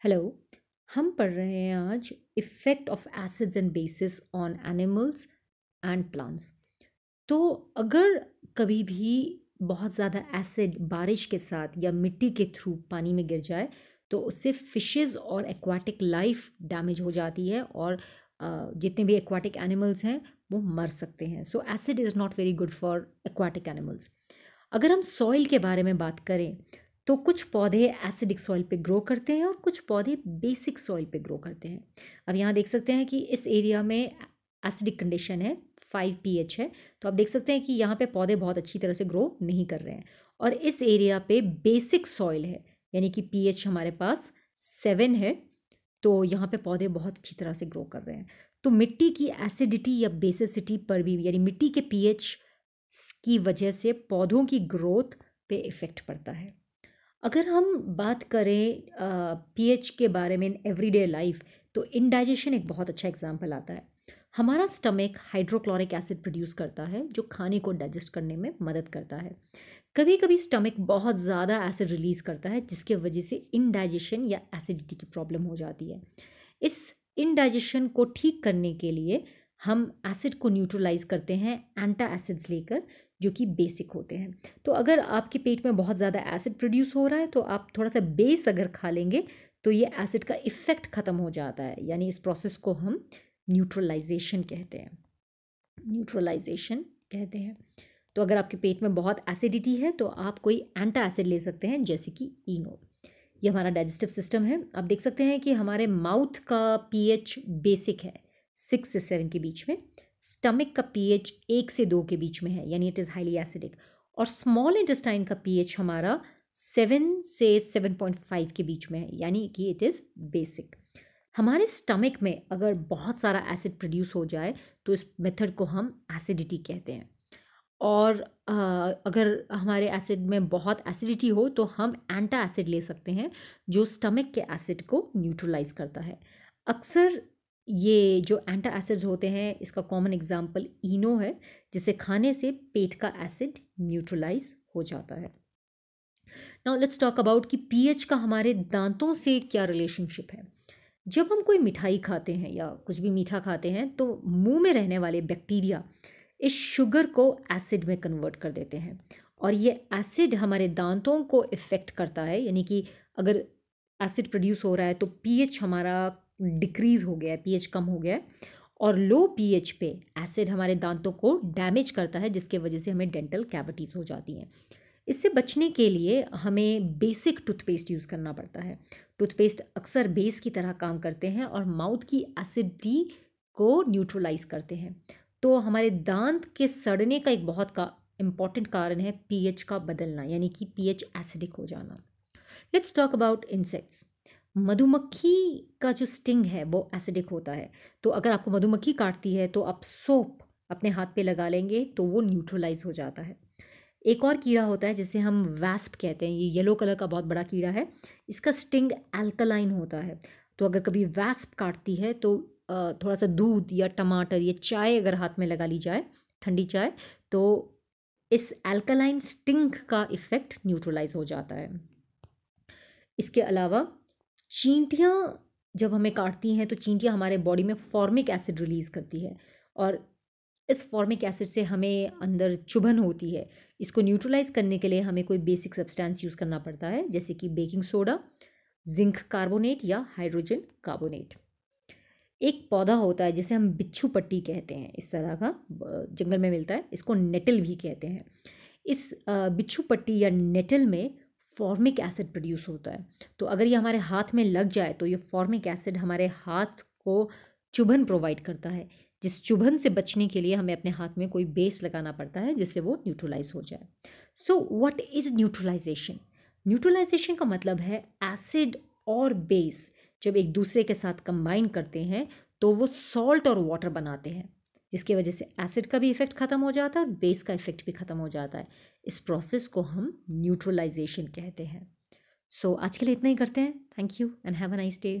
Hello. हम पढ़ रहे हैं आज effect of acids and bases on animals and plants. तो अगर कभी भी बहुत ज़्यादा एसिड बारिश के साथ या मिट्टी के थ्रू पानी में गिर जाए तो उससे फिशेस और एक्वाटिक लाइफ डैमेज हो जाती है और जितने भी एक्वाटिक एनिमल्स हैं वो मर सकते हैं। सो acid is not very good for aquatic animals. अगर हम सॉइल के बारे में बात करें तो कुछ पौधे एसिडिक सॉइल पे ग्रो करते हैं और कुछ पौधे बेसिक सॉइल पे ग्रो करते हैं। अब यहाँ देख सकते हैं कि इस एरिया में एसिडिक कंडीशन है, 5 pH है। तो आप देख सकते हैं कि यहाँ पे पौधे बहुत अच्छी तरह से ग्रो नहीं कर रहे हैं। और इस एरिया पे बेसिक सॉइल है, यानी कि pH हमारे पास 7 है। तो यहाँ पे पौधे बहुत अच्छी तरह से ग्रो कर रहे हैं। तो मिट्टी की एसिडिटी या बेसिसिटी पर भी, यानी मिट्टी के pH की वजह से पौधों की ग्रोथ पे इफ़ेक्ट पड़ता है। अगर हम बात करें पीएच के बारे में इन एवरीडे लाइफ, तो इंडाइजेशन एक बहुत अच्छा एग्जांपल आता है। हमारा स्टमक हाइड्रोक्लोरिक एसिड प्रोड्यूस करता है जो खाने को डाइजेस्ट करने में मदद करता है। कभी कभी स्टमक बहुत ज़्यादा एसिड रिलीज करता है जिसके वजह से इंडाइजेशन या एसिडिटी की प्रॉब्लम हो जाती है। इस इंडाइजेशन को ठीक करने के लिए हम एसिड को न्यूट्रलाइज करते हैं एंटा एसिड्स लेकर, जो कि बेसिक होते हैं। तो अगर आपके पेट में बहुत ज़्यादा एसिड प्रोड्यूस हो रहा है तो आप थोड़ा सा बेस अगर खा लेंगे तो ये एसिड का इफ़ेक्ट ख़त्म हो जाता है, यानी इस प्रोसेस को हम न्यूट्रलाइजेशन कहते हैं। न्यूट्रलाइजेशन कहते हैं। तो अगर आपके पेट में बहुत एसिडिटी है तो आप कोई एंटा एसिड ले सकते हैं, जैसे कि इनो। ये हमारा डाइजेस्टिव सिस्टम है। आप देख सकते हैं कि हमारे माउथ का पीएच बेसिक है, 6 से 7 के बीच में। स्टमक का पीएच 1 से 2 के बीच में है, यानी इट इज़ हाईली एसिडिक। और स्मॉल इंटेस्टाइन का पीएच हमारा 7 से 7.5 के बीच में है, यानी कि इट इज़ बेसिक। हमारे स्टमक में अगर बहुत सारा एसिड प्रोड्यूस हो जाए तो इस मेथड को हम एसिडिटी कहते हैं। और अगर हमारे एसिड में बहुत एसिडिटी हो तो हम एंटा एसिड ले सकते हैं जो स्टमक के एसिड को न्यूट्रलाइज करता है। अक्सर ये जो एंटा एसिड्स होते हैं, इसका कॉमन एग्जांपल इनो है, जिसे खाने से पेट का एसिड न्यूट्रलाइज हो जाता है। नाउ लेट्स टॉक अबाउट कि पीएच का हमारे दांतों से क्या रिलेशनशिप है। जब हम कोई मिठाई खाते हैं या कुछ भी मीठा खाते हैं तो मुंह में रहने वाले बैक्टीरिया इस शुगर को एसिड में कन्वर्ट कर देते हैं, और ये एसिड हमारे दांतों को इफ़ेक्ट करता है। यानी कि अगर एसिड प्रोड्यूस हो रहा है तो पीएच हमारा डिक्रीज हो गया है, पीएच कम हो गया है। और लो पीएच पे एसिड हमारे दांतों को डैमेज करता है, जिसके वजह से हमें डेंटल कैविटीज़ हो जाती हैं। इससे बचने के लिए हमें बेसिक टूथपेस्ट यूज़ करना पड़ता है। टूथपेस्ट अक्सर बेस की तरह काम करते हैं और माउथ की एसिडिटी को न्यूट्रलाइज करते हैं। तो हमारे दांत के सड़ने का एक बहुत का इम्पॉर्टेंट कारण है पीएच का बदलना, यानी कि पीएच एसिडिक हो जाना। Let's talk about insects. मधुमक्खी का जो स्टिंग है वो एसिडिक होता है। तो अगर आपको मधुमक्खी काटती है तो आप सोप अपने हाथ पे लगा लेंगे तो वो न्यूट्रलाइज हो जाता है। एक और कीड़ा होता है जिसे हम वैस्प कहते हैं, ये येलो कलर का बहुत बड़ा कीड़ा है। इसका स्टिंग अल्कलाइन होता है। तो अगर कभी वैस्प काटती है तो थोड़ा सा दूध या टमाटर या चाय अगर हाथ में लगा ली जाए, ठंडी चाय, तो इस अल्कलाइन स्टिंग का इफ़ेक्ट न्यूट्रलाइज हो जाता है। इसके अलावा चींटियाँ जब हमें काटती हैं तो चींटियाँ हमारे बॉडी में फॉर्मिक एसिड रिलीज़ करती है, और इस फॉर्मिक एसिड से हमें अंदर चुभन होती है। इसको न्यूट्रलाइज करने के लिए हमें कोई बेसिक सब्सटेंस यूज़ करना पड़ता है, जैसे कि बेकिंग सोडा, जिंक कार्बोनेट या हाइड्रोजन कार्बोनेट। एक पौधा होता है जिसे हम बिच्छू पट्टी कहते हैं, इस तरह का जंगल में मिलता है, इसको नेटल भी कहते हैं। इस बिच्छू पट्टी या नेटल में फॉर्मिक एसिड प्रोड्यूस होता है। तो अगर ये हमारे हाथ में लग जाए तो ये फॉर्मिक एसिड हमारे हाथ को चुभन प्रोवाइड करता है, जिस चुभन से बचने के लिए हमें अपने हाथ में कोई बेस लगाना पड़ता है जिससे वो न्यूट्रलाइज हो जाए। So what is neutralisation? Neutralisation का मतलब है एसिड और बेस जब एक दूसरे के साथ कंबाइन करते हैं तो वो सॉल्ट और वाटर बनाते हैं, जिसकी वजह से एसिड का भी इफेक्ट ख़त्म हो जाता है और बेस का इफेक्ट भी ख़त्म हो जाता है। इस प्रोसेस को हम न्यूट्रलाइजेशन कहते हैं। सो आज के लिए इतना ही करते हैं। Thank you and have a nice day.